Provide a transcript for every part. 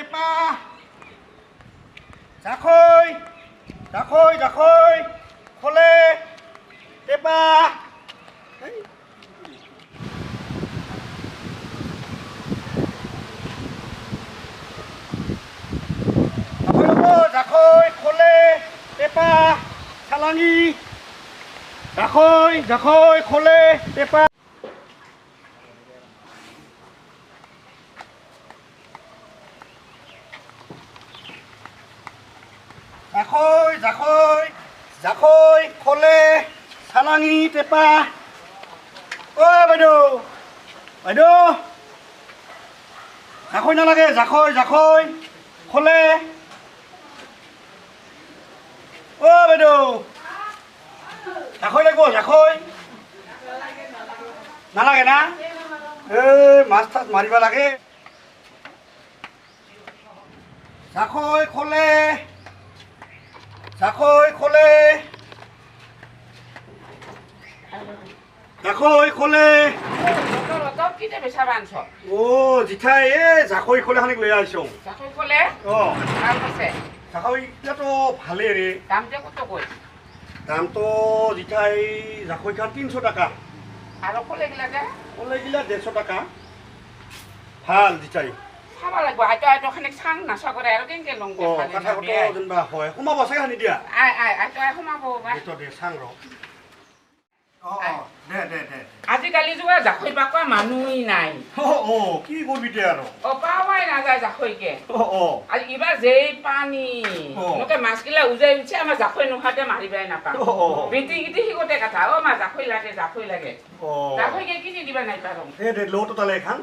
টেপা জাখৈ জাখৈ জাখৈ খোলে টেপা জাখৈ খোলে টেপা চালাঙি জাখৈ জাখৈ খোলে টেপা জাখৈ জাখৈ জাখৈ খোলে চালাঙি টেপা ঐ বাইদেউ বাইদেউ জাখৈ নালাগে জাখৈ জাখৈ খোলে ঐ বাইদেউ জাখৈ লাগিব জাখৈ নালাগে না এই মাছ তাছ মাৰিব লাগে জাখৈ খোলে জাখৈ খোলে জাখৈ খোলে ও জিঠাই এই জাখৈ খোলে খানিক লৈ আহিছোঁ জাখৈ খোলে অঁ দাম আছে জাখৈ এতিয়াতো ভালেই ৰে দামটো কত কই দামটো জিঠাই জাখৈ খান 300 টাকা আৰু খোলেগিলাকে খোলেগিলা 150 টাকা ভাল জিঠাই খাব লাগিব আইতো আইতো খানিক চাং নাচা কৰে আৰু কেনকে লং কথা কথা যেনিবা হয় সোমাব চাগে সানি দিয়া আই আই আইতো আই সোমাব বা এইটো দে চাং ৰ দে দে দে আজিকালি যোৱা জাখৈ পাকুৱা মানুহেই নাই কি করবি তে আরো পাওয়াই না যায় জাখৈকে আর এবার যে পানি ওকে মাছগিলা উজাই উঠছে আমার জাখৈ নোখাতে মারিবাই নাপা বেটি গিটি হিগতে কথা ও মা জাখৈ লাগে জাখৈকে কিনি দিবা নাই পারো দে লোটো তালে খান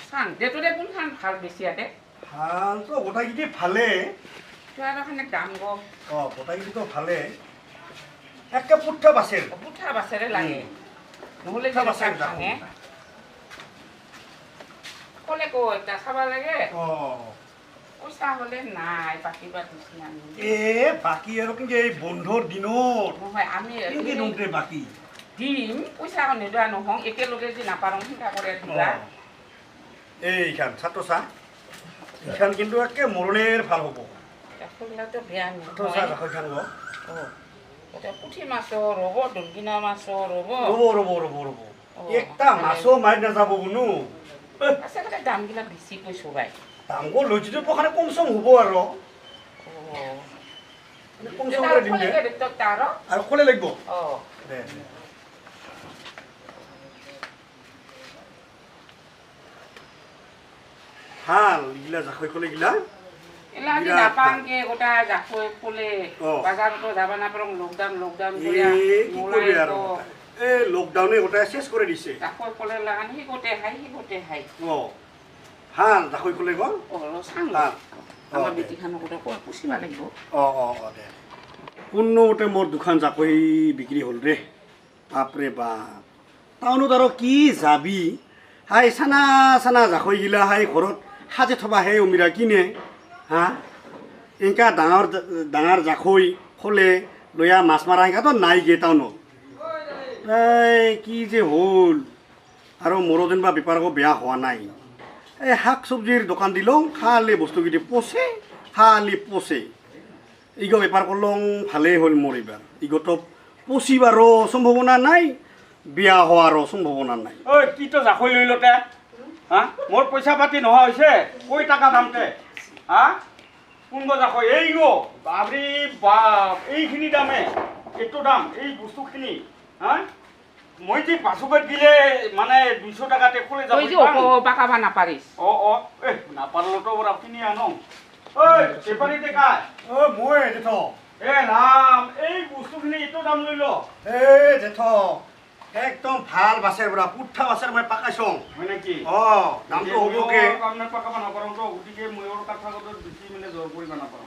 সাং দেতুরে কোন খান ভাল বেশি আতে খান তো গোটা গিটি ভালে তো আর খানে দাম গো গোটা গিটি তো ভালে একটা পুঠা বাসের পুঠা বাসেরে লাগে নহলে বাসের ভাঙে কলে কো এটা খাবা লাগে পয়সা হলে নাই বাকি বাকি এ বাকি আর কিন্তু এই বন্ধর দিনত নহয় আমি কি দমতে বাকি দিম পয়সা কনে দা নহং একেলগে যে নাপারং চিন্তা করে দিবা এইখান ছাত্রছা এইখান কিন্তু একে মরণের ভাল হব কইলা তো বেয়া নি ছাত্রছা রাখো খান গো এটা পুঠি মাছৰ ৰব ডুংগিনা মাছৰ ৰব একটা মাছো মাৰি নাযাব কোনো আচলতে দামগিলা বেছি কৈছো বাই দামগো লৈছিটো পখানে কম সম হ'ব আৰু কম সম কৰি দিম দে আৰু কলে লাগিব দে ভাল ইগিলা জাখৈ কলে গিলা এলা দি নাপাংকে গোটা জাখৈ ফুলে বাজারতো যাবা না পরং লকডাউন করিয়া কি করবে আর এই লকডাউনে গোটা শেষ করে দিছে জাখৈ ফুলে লাগান হি গোটে হাই ভাল জাখৈ কলে গো সাং আমার বেটি খানো গোটা কই পুষিবা লাগিব দে কোনোমতে মোর দোকান জাখৈ বিক্রি হল রে বাপরে বাপ টাউনত আর কি যাবি হাই সানা জাখৈ গিলা হাই ঘরত সাজে থবা হে অমিরা কিনে হা এনেকা ডাঙৰ জাখৈ খোলে লৈয়া মাছ মাৰা এনেকাতো নাই গে টাউনত কি যে হ'ল আৰু মোৰো যেনিবা বেপাৰ আকৌ বেয়া হোৱা নাই এই শাক চব্জিৰ দোকান দিলোঁ খালি বস্তুকেইটি পচে ইগো বেপাৰ কৰিলোঁ ভালেই হ'ল মোৰ এইবাৰ ইগোতো পচিবাৰো সম্ভাৱনা নাই বেয়া হোৱাৰো সম্ভাৱনা নাই ঐ কি তো জাখৈ লৈ লতে হা মোৰ পইচা পাতি নোহোৱা হৈছে কৈ টাকা দামতে হা কোন গো জাখৈ এই গো বাবৰি বাপ এইখিনি দামে এইটো দাম এই বস্তুখিনি হা মই যে বাছুকত দিলে মানে 200 টাকাতে খোলে যাব তুই যে বাকাবা না পারিস নাপারলো তো ওরা কিনি আনো ঐ পেপারিতে কাই মই জেঠ নাম এই বস্তুখিনি এইটো দাম লৈ ল জেঠ একদম ভাল বাছেৰ পৰা পুঠা বাছেৰ মই পাকাইছোঁ হয় নেকি দামটো হ'বকে আপোনাৰ পাকাব নাপাৰোঁ তো গতিকে ময়ৰ কথা কথা বেছি মানে জোৰ কৰিব নাপাৰোঁ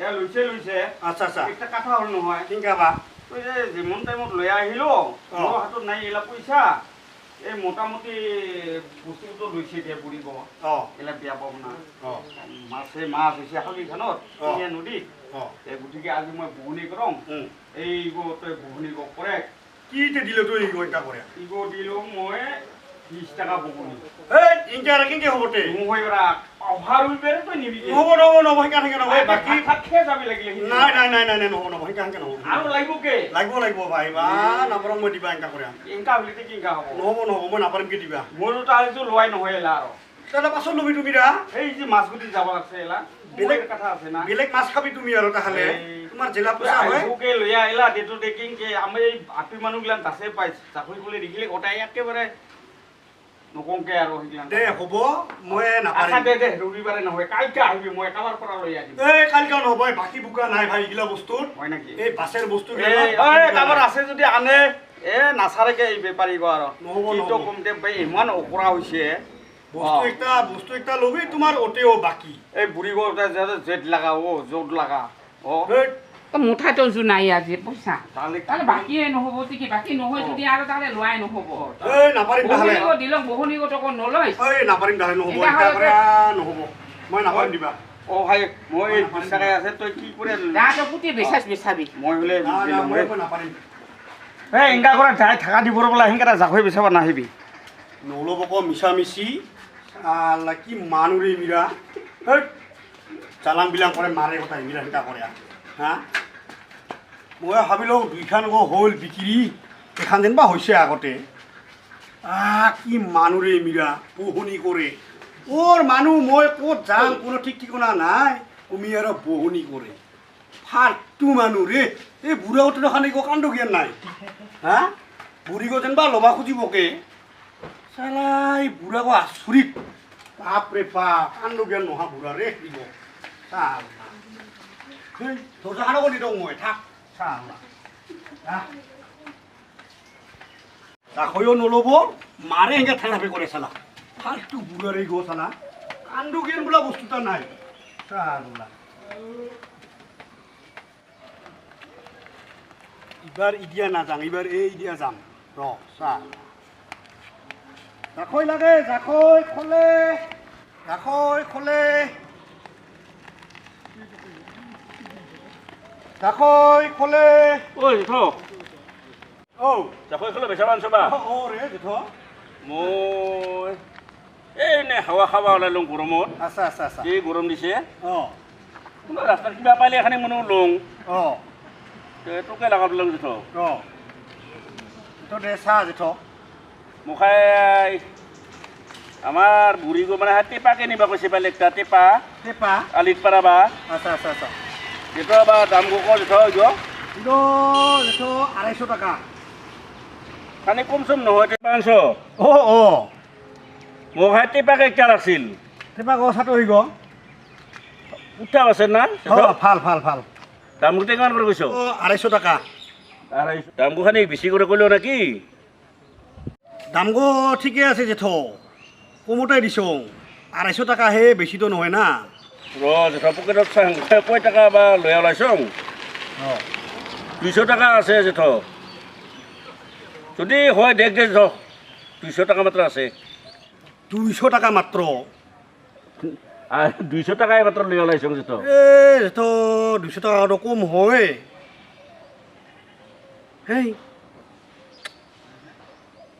এয়া লৈছে আচ্ছা একটা কথা হ'ল নহয় কিনকাবা তই যে যিমান টাইমত লৈ আহিলোঁ মোৰ হাতত নাই এলা পইচা এই মোটামুটি বস্তুটো লৈছে এতিয়া বুঢ়িব এলা বেয়া পাব না মাছ হৈছে শালিখানত নদীত গতিকে আজি মই বুহনি কৰোঁ এই তই বুহনি কৰে কি দিলে তুই ইগো এটা করে ইগো দিলো মই 20 টাকা বগুনি এই ইনকা রাখি কি হবতে মই রাখ অভাৰ উইবেৰে তই নিবি নহ'ব সেনেকৈ নহয় বাকী ভাত খেয়ে যাবি লাগিলে নাই নহ'ব সেনেকৈ নহ'ব আৰু লাগিব কে লাগিব ভাই বা নাপাৰম মই দিবা এনেকা কৰে ইনকা বুলিতে কি ইনকা হ'ব নহ'ব মই নাপাৰিমকে দিবা মোৰো তাৰ এইটো লোৱাই নহয় এলা আৰু তাহলে পাছত লবি তুমি রা এই যে মাছগুটি যাব লাগছে এলা বেলেগ কথা আছে না বেলেগ মাছ খাবি তুমি আৰু তাহলে তোমার জেলা পয়সা হয় ওকে লইয়া এলা ডেটো টেকিং কে আমি আপি মানুগলান তাছে পাই চাকৰি কলে দেখিলে গোটাই একেবাৰে নকংকে আৰু হিগলান দে হ'ব মই নাপাৰিম আচ্ছা দে ৰবিবাৰে নহয় কালকে আহিবি মই কালাৰ পৰা লৈ আহিম এই কালকে নহব বাকি বুকা নাই ভাই ইগলা বস্তু হয় নাকি এই বাসের বস্তু এই কামৰ আছে যদি আনে এ নাছাৰেকে এই বেপাৰী গো আৰু নহব কম দে ভাই ইমান অকৰা হৈছে বস্তু একটা লবি তোমার ওতেও বাকি এই বুঢ়ী গো জেট লাগা ও জোট লাগা ও মুঠাটো জোনাই আজি পইচা তাহলে তাহলে বাকিয়ে নহ'ব কি বাকি নহয় যদি আৰু তাহলে লোৱাই নহ'ব এই নাপাৰিম তাহলে দিলক বহুনিগো টকা নলয় এই নাপাৰিম তাহলে নহ'ব এটা কৰে নহ'ব মই নাপাৰিম দিবা ও ভাই মই বিশ্বাসে আছে তই কি কৰে দাঁটো পুতি বেচাস বেচাবি মই হলে মই নাপাৰিম এই ইংগা কৰে যাই থাকা দিবৰ বলা হিংকা জাখৈ বেচাব নাহিবি নলব ক মিছামিছি আল্লাহ কি মানুরে মিরা চালান বিলাক করে মারে কথা মিরা সেটা করে হ্যাঁ মই ভাবিলো দুইখান গো হল বিক্রি এখান যেন বা হয়েছে আগতে কি মানুরে মিরা বহুনি করে ওর মানুষ মই ক'ত যাম কোনো ঠিক ঠিকনা নাই তুমি আর বহুনি করে ফালতু মানুহ রে এই বুঢ়া উঠে খানি গো কাণ্ড জ্ঞান নাই হ্যাঁ বুঢ়ী গো যেন বা ল'বা খুজিবকে চালাই বুঢ়া গো আচৰিত বাপৰে বাপ কাণ্ড জ্ঞান নোহোৱা বুঢ়া ৰে দিব চাল দৰ্জা খানকো নিদিওঁ মই থাক চাল জাখৈও নল'ব মাৰে সেনেকৈ ঠেলাপি কৰে চালা ফালতু বুঢ়া ৰে গো চালা কাণ্ড জ্ঞান বোলা বস্তু এটা নাই চাল ইবাৰ ইদিয়া নাযাওঁ এইবাৰ এই ইদিয়া যাম ৰ চাল জাখৈ লাগে জাখৈ খোলে জাখৈ খোলে জাখৈ খোলে ঐ জেঠ ঔ জাখৈ খোলে বেচাব আনছবা অ ৰে জেঠ মই এই নে হাৱা খাবা ওলাইলোঁ গৰমত আচ্ছা আচ্ছা আচ্ছা এই গৰম দিছে অ কোনো ৰাস্তাত কিবা পালে এখানে মনে লওঁ অ তোকে লগাব লওঁ জেঠ অ তো দে চাহ জেঠ মুখাই আমাৰ বুঢ়ী গো মানে টেপাকে নিবা কৈছে পালে একটা টেপা টেপা আলিত পাৰাবা আচ্ছা আচ্ছা আচ্ছা জেঠ বা দাম গো ক জেঠ কিন্তু জেঠ 250 টাকা খানি কম চম নহয় 500 অ অ মুখাই টেপাকে একটা লাগছিল টেপা কথাটো হৈ গ'ল উঠা আছে না ভাল ভাল ভাল দাম গোটেই কিমান কৰি কৈছ 250 টাকা দাম গো খানি বেছি কৰি ক'লেও নেকি দাম গো ঠিকে আছে জেঠ কমতে দিছোঁ 250 টাকা হে বেছিতো নহয় না ৰ জেঠ পকেটত চাং কয় টকা বা লৈ ওলাইছোঁ 200 টাকা আছে জেঠ যদি হয় দেখ দে জেঠ 200 টাকা মাত্ৰ আছে 200 টাকা মাত্ৰ 200 টাকাই মাত্ৰ লৈ ওলাইছোঁ জেঠ জেঠ 200 টাকাটো কম হয় হেই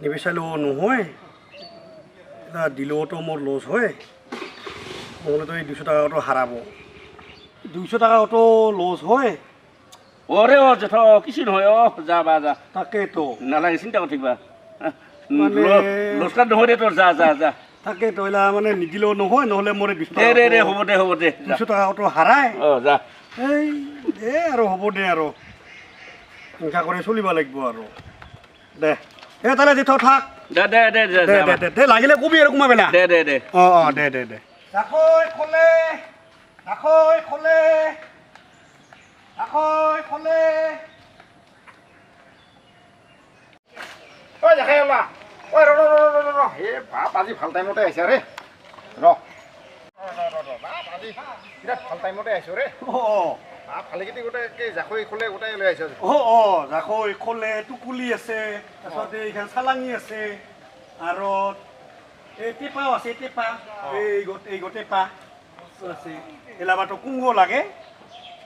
নিবিচাৰিলেও নহয় এটা দিলেওতো মোৰ লছ হয় নহ'লেতো এই 200 টাকাটো হাৰাব 200 টাকাটো লছ হয় অৰে জেঠ কিছু নহয় যা যা তাকেতো নালাগে চিন্তা কৰি থাকিবা লছকান মানে নহয় দে তোৰ যা যা যা তাকেতো এলা মানে নিদিলেও নহয় নহ'লে মোৰ 200 দে দে দে হ'ব দে 200 টাকাটো হাৰাই যা এই দে আৰু হ'ব দে আৰু এনেকুৱা কৰি চলিব লাগিব আৰু দে তাহলে জেঠ থাক দে দে দে দে দে দে দে লাগিলে কবি আৰু কোমা বেলা দে দে দে অ অ দে দে দে জাখৈ খোলে জাখৈ খোলে জাখৈ খোলে ঐ জাখৈ ওলা ঐ ৰ হে বাপ আজি ভাল টাইমতে আহিছা ৰে ৰ বাপ আজি বিৰাট ভাল টাইমতে আহিছোঁ ৰে অ বাপ ভালেকেইটি গোটেই জাখৈ খোলে গোটাই লৈ আহিছ অ জাখৈ খোলে টুকুলি আছে তাৰপিছত এইখান চালাঙি আছে আৰু এই টেপাও আছে টেপা এই টেপা আছে এলাবাটো কুংগ লাগে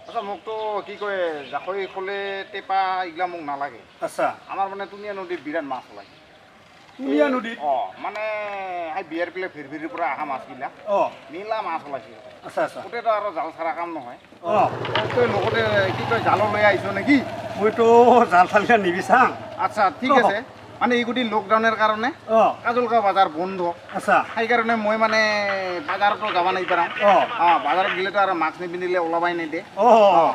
আচ্ছা মোকতো কি কয় জাখৈ খোলে টেপা এইগিলা মোক নালাগে আচ্ছা আমাৰ মানে তুনীয়া নদীত বিৰাট মাছ ওলায় তুলিয়া নদীত মানে এই বিয়াৰ পিলে ফিৰফিৰিৰ পৰা অহা মাছবিলাক নীলা মাছ ওলাইছে আচ্ছা আচ্ছা গোটেইটো আৰু জাল চাৰা কাম নহয় অঁ তই লগতে কি তই জালো লৈ আহিছ নেকি মইতো জাল চালিয়া নিবিচাং আচ্ছা ঠিক আছে মানে এইগোটি লকডাউনৰ কাৰণে অঁ কাজলগাঁও বজাৰ বন্ধ আচ্ছা সেইকাৰণে মই মানে বজাৰতো যাব নাই পাৰা বজাৰত গ'লেতো আৰু মাছ নিপিন্ধিলে ওলাবাই নেদে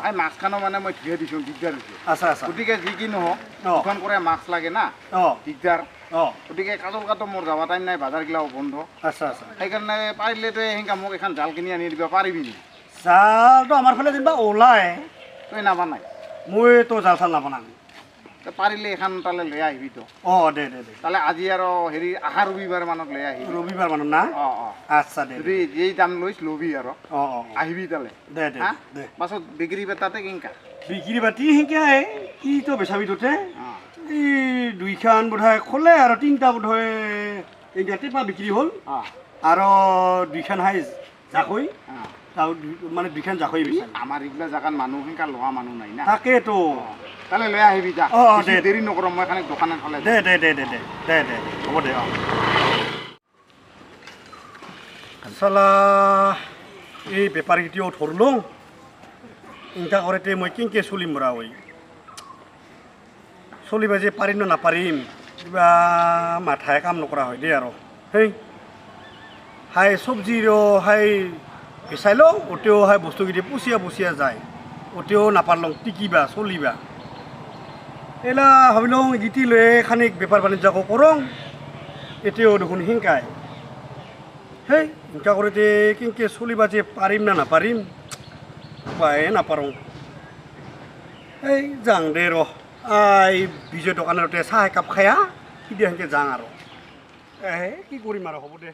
এই মাছখানো মানে মই ধুই দিছোঁ দিগদাৰ হৈছে আচ্ছা আচ্ছা গতিকে যি কি নহওক দুখন কৰে মাছ লাগে না দিগদাৰ গতিকে কাজলগাঁৱতো মোৰ যাব টাইম নাই বজাৰগিলাও বন্ধ আচ্ছা আচ্ছা সেইকাৰণে পাৰিলে তই সেনেকা মোক এখন জাল কিনি আনি দিব পাৰিবি নেকি জালটো আমাৰ ফালে যেনিবা ওলাই তই নাবা নাই মইতো জাল চাল নাবনাং তই পাৰিলে এখন তালৈ লৈ আহিবি তো দে দে দে তালৈ আজি আৰু হেৰি আহা ৰবিবাৰ মানত লৈ আহিবি ৰবিবাৰ মানত না আচ্ছা দে যদি যেই দাম লৈছ ল'বি আৰু আহিবি তালৈ দে দে দে পাছত বিক্ৰী বেতাতে কেনেকা বিক্ৰী বাতি শিকাই কিটো বেচাবি তোতে এই দুইখান বোধহয় খোলে আৰু তিনিটা বোধহয় এইটা টেপা বিক্ৰী হ'ল আৰু দুইখান হাই জাকৈ মানে দুইখান জাকৈ বিচাৰি আমাৰ এইগিলা জেগাত মানুহ সেনেকা লোৱা মানুহ নাই না তাকেতো তালৈ লৈ আহিবি যা দে দেৰি নকৰোঁ মই খালি দোকানত ফালে দে দে দে দে দে দে দে হ'ব দে চালা এই বেপাৰীকেইটাও ধৰলোঁ ইনকা কৰোঁতে মই কেনেকৈ চলিম বৰা ঐ চলিবা যে পাৰিম ন নাপাৰিম কিবা মাথাই কাম নকৰা হয় দেই আৰু হেই হাই চব্জিৰো হাই বেচাই লওঁ অতেও হাই বস্তুকেইটা পুচিয়া পুচিয়া যায় অতেও নাপাৰলওঁ টিকিবা চলিবা এলা ভাবিলওঁ গীতি লৈ খানিক বেপাৰ বাণিজ্য কৰোঁ এতিয়াও দেখোন শিকায় হেই শিকা কৰোঁতে কেনেকৈ চলিবা যে পাৰিম না নাপাৰিম উপায়ে নাপাৰোঁ এই যাং দে ৰ এই বিজয় দোকানতে চাহ একাপ খায়া সিদিনা সেনেকৈ যাং আৰু কি কৰিম আৰু হ'ব দে